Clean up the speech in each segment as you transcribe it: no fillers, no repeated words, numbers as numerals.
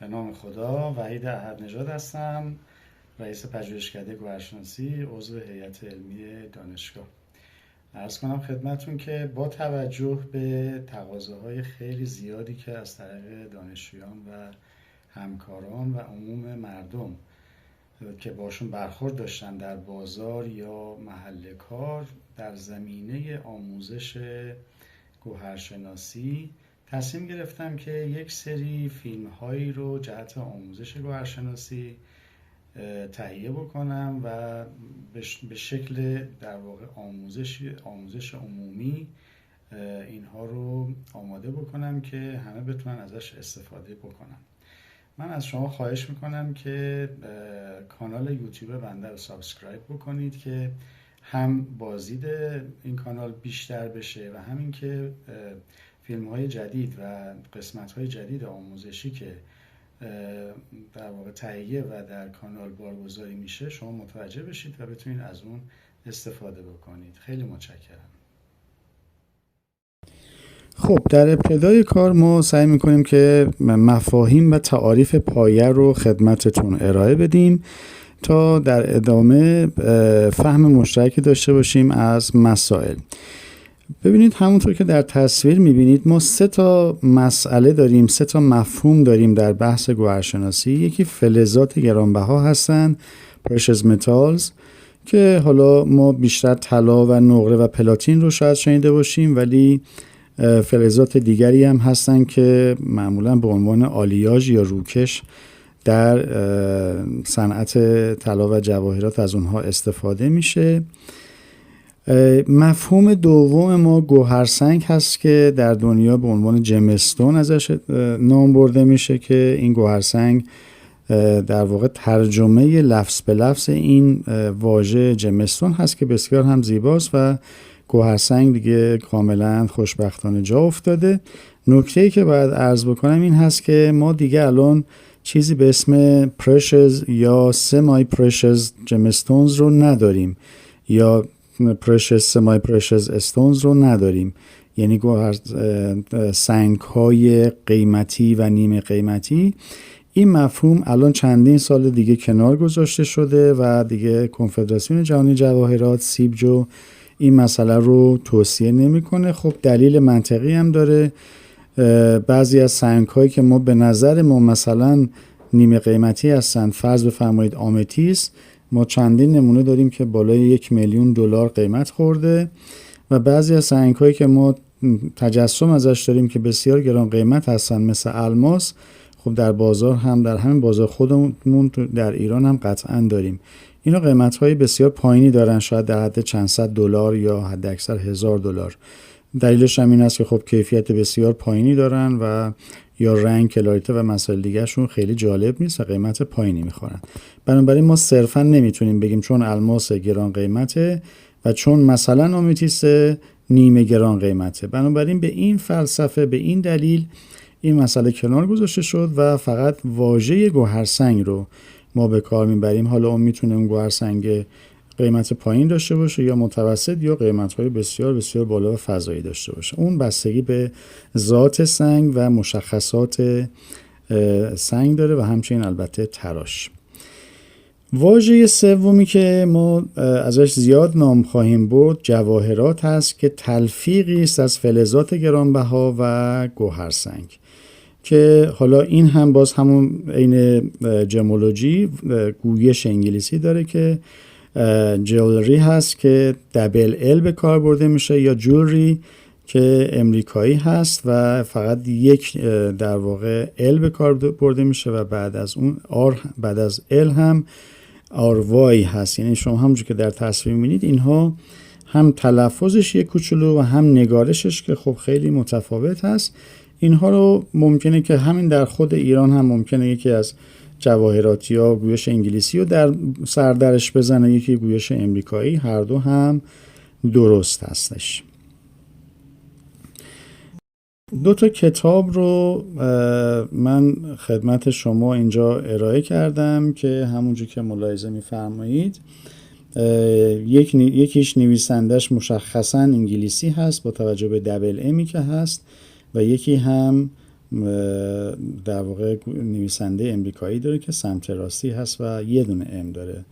به نام خدا. وحید احدنژاد هستم، رئیس پژوهشکده گوهرشناسی، عضو هیئت علمی دانشگاه. عرض کنم خدمتون که با توجه به تقاضاهای خیلی زیادی که از طریق دانشجویان و همکاران و عموم مردم که باشون برخورد داشتن در بازار یا محل کار در زمینه آموزش گوهرشناسی، تصمیم گرفتم که یک سری فیلم هایی رو جهت آموزش گوهرشناسی تهیه بکنم و به شکل در واقع آموزش عمومی اینها رو آماده بکنم که همه بتونن ازش استفاده بکنن. من از شما خواهش میکنم که کانال یوتیوب بنده رو سابسکرایب بکنید که هم بازدید این کانال بیشتر بشه و همین که فیلم های جدید و قسمت های جدید آموزشی که در واقع تهیه و در کانال بارگذاری میشه شما متوجه بشید و بتونید از اون استفاده بکنید. خیلی متشکرم. خب در ابتدای کار ما سعی میکنیم که مفاهیم و تعاریف پایه رو خدمتتون ارائه بدیم تا در ادامه فهم مشترکی داشته باشیم از مسائل. ببینید همونطور که در تصویر میبینید ما 3 تا مسئله داریم، 3 تا مفهوم داریم در بحث گوهرشناسی. یکی فلزات گرانبها هستن، precious metals، که حالا ما بیشتر طلا و نقره و پلاتین رو شاید شنیده باشیم، ولی فلزات دیگری هم هستن که معمولا به عنوان آلیاژ یا روکش در صنعت طلا و جواهرات از اونها استفاده میشه. مفهوم دوم ما گوهرسنگ هست که در دنیا به عنوان جمستون ازش نام برده میشه که این گوهرسنگ در واقع ترجمه لفظ به لفظ این واژه جمستون هست که بسیار هم زیباست و گوهرسنگ دیگه کاملا خوشبختانه جا افتاده. نکته‌ای که باید عرض بکنم این هست که ما دیگه الان چیزی به اسم precious یا semi precious gemstones رو نداریم یا precious semi precious stones رو نداریم، یعنی سنگ های قیمتی و نیمه قیمتی. این مفهوم الان چندین سال دیگه کنار گذاشته شده و دیگه کنفدراسیون جهانی جواهرات سیبجو این مسئله رو توصیه نمیکنه. خب دلیل منطقی هم داره. بعضی از سنگ هایی که ما به نظر ما مثلا نیمه قیمتی هستن، فرض بفرمایید آمتیس، ما چندین نمونه داریم که بالای $1,000,000 قیمت خورده و بعضی از سنگ هایی که ما تجسم ازش داریم که بسیار گران قیمت هستن مثل الماس، خب در بازار هم در همین بازار خودمون در ایران هم قطعا داریم. اینا قیمت های بسیار پایینی دارن، شاید در حد چند صد دلار یا حد اکثر $1,000. دلیلش هم این است که خب کیفیت بسیار پایینی دارن و یا رنگ، کلاریته و مسائل دیگه شون خیلی جالب نیست و قیمت پایینی میخورن. بنابراین ما صرفا نمیتونیم بگیم چون الماس گران قیمته و چون مثلا آمتیس نیمه گران قیمته. بنابراین به این فلسفه، به این دلیل این مسئله کنار گذاشته شد و فقط واژه گوهرسنگ رو ما به کار میبریم. حالا اون میتونه اون گوهرسنگ قیمت پایین داشته باشه یا متوسط یا قیمت‌های بسیار بسیار بالا و فضایی داشته باشه. اون بستگی به ذات سنگ و مشخصات سنگ داره و همچنین البته تراش. واژه سومی که ما ازش زیاد نام خواهیم برد جواهرات هست که تلفیقی است از فلزات گرانبها و گوهرسنگ، که حالا این هم باز همون عین جمولوژی گویش انگلیسی داره که جولری هست که دبل ال به کار برده میشه یا جولری که امریکایی هست و فقط یک در واقع ال به کار برده میشه و بعد از اون بعد از ال هم وای هست. یعنی شما همونجور که در تصویر میبینید اینها هم تلفظش یک کوچولو و هم نگارشش که خب خیلی متفاوت هست. اینها رو ممکنه که همین در خود ایران هم ممکنه یکی از جواهراتی ها گویش انگلیسی رو در سردرش بزنه، یکی گویش امریکایی، هر دو هم درست هستش. 2 تا کتاب رو من خدمت شما اینجا ارائه کردم که همونجور که ملاحظه می‌فرمایید یکیش نویسندش مشخصاً انگلیسی هست با توجه به دبل امی که هست و یکی هم در واقع نویسنده امریکایی داره که سمت راستی هست و یه دونه ام داره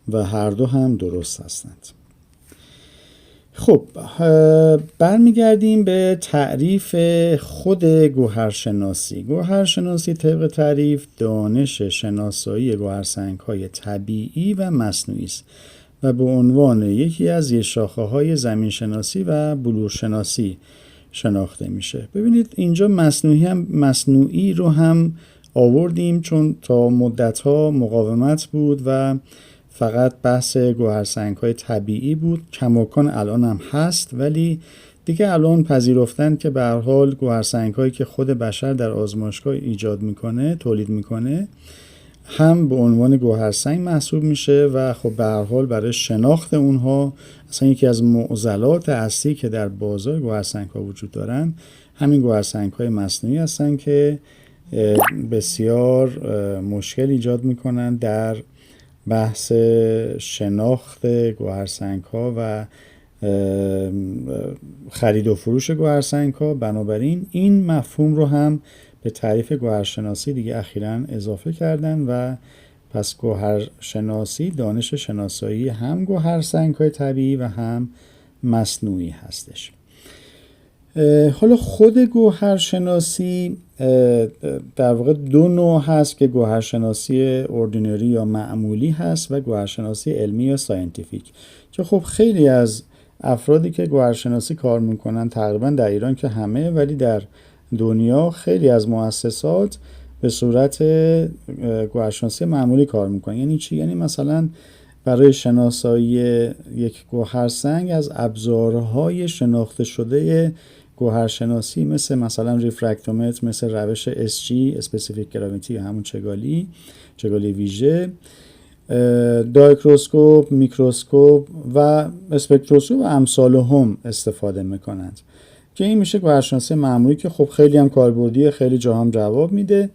و هر دو هم درست هستند. خب برمیگردیم به تعریف خود گوهرشناسی. گوهرشناسی طبق تعریف دانش شناسایی گوهرسنگ‌های طبیعی و مصنوعی است و به عنوان یکی از شاخه‌های زمینشناسی و بلورشناسی شناخته میشه. ببینید اینجا مصنوعی رو هم آوردیم چون تا مدت‌ها مقاومت بود و فقط بحث گوهرسنگ‌های طبیعی بود. کماکان الان هم هست، ولی دیگه الان پذیرفتن که به هر حال گوهرسنگ‌هایی که خود بشر در آزمایشگاه ایجاد میکنه، تولید میکنه، هم به عنوان گوهرسنگ محسوب میشه و خب به هر حال برای شناخت اونها اصلا یکی از معضلات اصلی که در بازار گوهرسنگ‌ها وجود دارن همین گوهرسنگ‌های مصنوعی هستن که بسیار مشکل ایجاد میکنن در بحث شناخت گوهرسنگ‌ها و خرید و فروش گوهرسنگ‌ها. بنابراین این مفهوم رو هم به تعریف گوهرشناسی دیگه اخیراً اضافه کردن و پس گوهرشناسی دانش شناسایی هم گوهرسنگ‌های طبیعی و هم مصنوعی هستش. حالا خود گوهرشناسی در واقع دو نوع هست که گوهرشناسی اوردینری یا معمولی هست و گوهرشناسی علمی یا ساینتیفیک، که خب خیلی از افرادی که گوهرشناسی کار میکنن تقریبا در ایران که همه، ولی در دنیا خیلی از مؤسسات به صورت گوهرشناسی معمولی کار میکنن. یعنی چی؟ یعنی مثلا برای شناسایی یک گوهرسنگ از ابزارهای شناخته شده گوهرشناسی مثلا ریفرکتومتر، مثل روش SG اسپسیفیک گراویتی، همون چگالی ویژه، دایکروسکوپ، میکروسکوپ و اسپکتروسکوپ و امثال هم استفاده میکنند که این میشه گوهرشناسی معمولی که خب خیلی هم کاربردیه، خیلی جا هم جواب میده.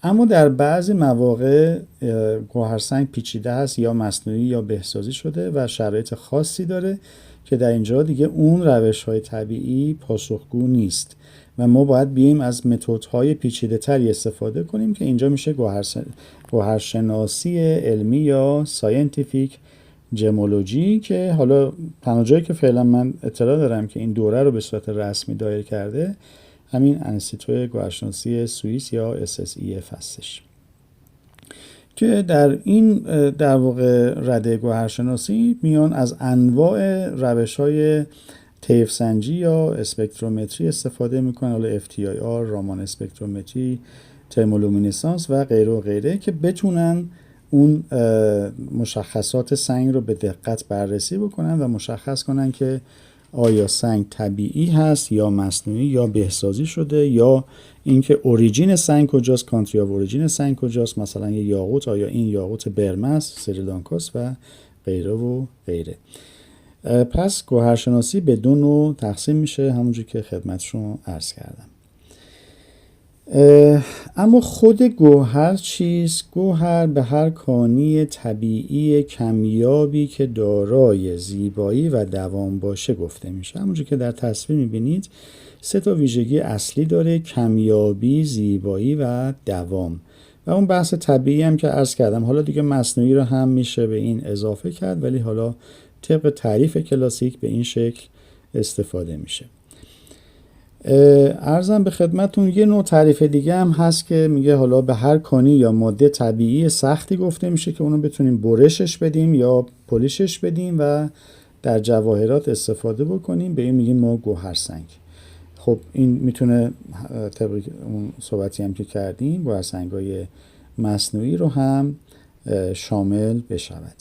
اما در بعضی مواقع گوهرسنگ پیچیده هست یا مصنوعی یا بهسازی شده و شرایط خاصی داره که در اینجا دیگه اون روش‌های طبیعی پاسخگو نیست و ما باید بیایم از متدهای پیچیده‌تری استفاده کنیم که اینجا میشه گوهرشناسی علمی یا ساینتیفیک جمولوژی، که حالا تنها جایی که فعلا من اطلاع دارم که این دوره رو به صورت رسمی دایر کرده همین انستیتوی گوهرشناسی سوئیس یا SSEF هستش، که در این در واقع رده گوهرشناسی میان از انواع روش‌های طیف سنجی یا اسپکترومتری استفاده میکنن، حالا FTIR، رامان اسپکترومتری، ترمولومینسانس و غیره و غیره، که بتونن اون مشخصات سنگ رو به دقت بررسی بکنن و مشخص کنن که آیا سنگ طبیعی هست یا مصنوعی یا بهسازی شده، یا اینکه اوریجین سنگ کجاست، کانتری آف اوریجین سنگ کجاست، مثلا یه یاقوت آیا این یاقوت برمه است، سریلانکاست و غیره و غیره. پس گوهرشناسی به دو نوع تقسیم میشه همونجور که خدمتشون عرض کردم. اما خود گوهر چیست؟ گوهر به هر کانی طبیعی کمیابی که دارای زیبایی و دوام باشه گفته میشه. همونجور که در تصویر میبینید 3 ویژگی اصلی داره: کمیابی، زیبایی و دوام. و اون بحث طبیعی هم که عرض کردم. حالا دیگه مصنوعی رو هم میشه به این اضافه کرد، ولی حالا طبق تعریف کلاسیک به این شکل استفاده میشه. عرضم به خدمتون یه نوع تعریف دیگه هم هست که میگه حالا به هر کانی یا ماده طبیعی سختی گفته میشه که اونو بتونیم برشش بدیم یا پولیشش بدیم و در جواهرات استفاده بکنیم، به این میگیم ما گوهرسنگ. خب این میتونه طبق اون صحبتی هم که کردیم گوهرسنگ‌های مصنوعی رو هم شامل بشود.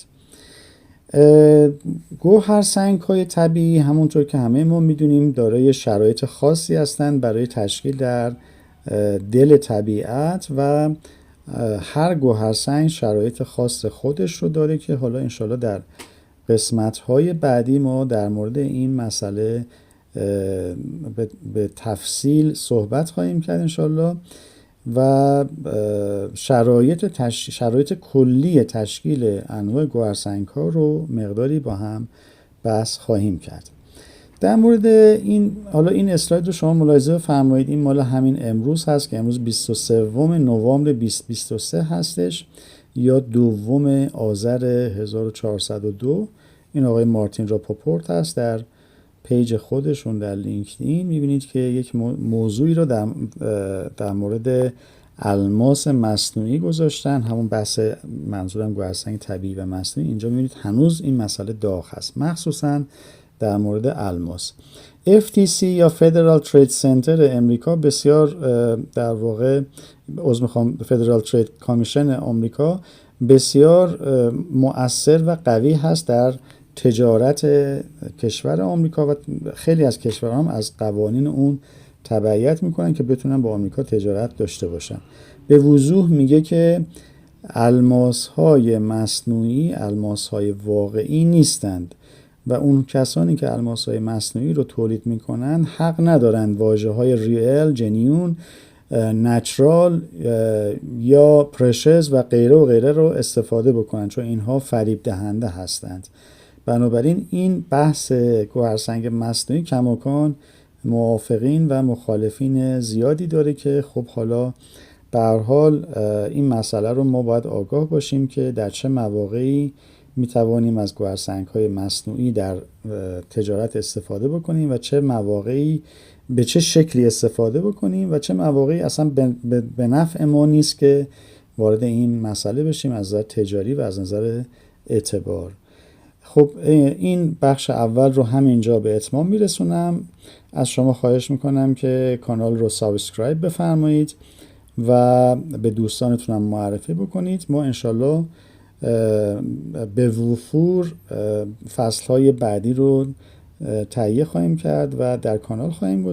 گوهرسنگ‌های طبیعی همونطور که همه ما میدونیم دارای شرایط خاصی هستند برای تشکیل در دل طبیعت و هر گوهرسنگ شرایط خاص خودش رو داره که حالا انشالله در قسمت‌های بعدی ما در مورد این مسئله به تفصیل صحبت خواهیم کرد انشالله و شرایط کلی تشکیل انواع گوهرسنگ‌ها رو مقداری با هم بحث خواهیم کرد. در مورد این اسلاید رو شما ملاحظه فرمایید، این مال همین امروز هست که امروز 23 نوامبر 2023 هستش یا 2 آذر 1402. این آقای مارتین راپاپورت هست. در پیج خودشون در لینکدین میبینید که یک موضوعی رو در مورد الماس مصنوعی گذاشتن، همون بحث منظورم گوهرسنگ طبیعی و مصنوعی. اینجا میبینید هنوز این مسئله داغ هست، مخصوصا در مورد الماس. FTC یا فدرال ترید سنتر امریکا بسیار در واقع فدرال ترید کامیشن آمریکا بسیار مؤثر و قوی هست در تجارت کشور آمریکا و خیلی از کشورها هم از قوانین اون تبعیت میکنن که بتونن با آمریکا تجارت داشته باشن. به وضوح میگه که الماس‌های مصنوعی الماس‌های واقعی نیستند و اون کسانی که الماس‌های مصنوعی رو تولید میکنن حق ندارند واژه‌های ریل، جنیون، نچرال یا پرشز و غیره رو استفاده بکنن، چون اینها فریب دهنده هستند. بنابراین این بحث گوهرسنگ مصنوعی کماکان موافقین و مخالفین زیادی داره که خب حالا به هر حال این مسئله رو ما باید آگاه باشیم که در چه مواقعی میتوانیم از گوهرسنگ‌های مصنوعی در تجارت استفاده بکنیم و چه مواقعی به چه شکلی استفاده بکنیم و چه مواقعی اصلا به نفع ما نیست که وارد این مسئله بشیم از نظر تجاری و از نظر اعتبار. خب این بخش اول رو همینجا به اتمام میرسونم. از شما خواهش میکنم که کانال رو سابسکرایب بفرمایید و به دوستانتونم معرفی بکنید. ما انشالله به وفور فصلهای بعدی رو تهیه خواهیم کرد و در کانال خواهیم گذاشت.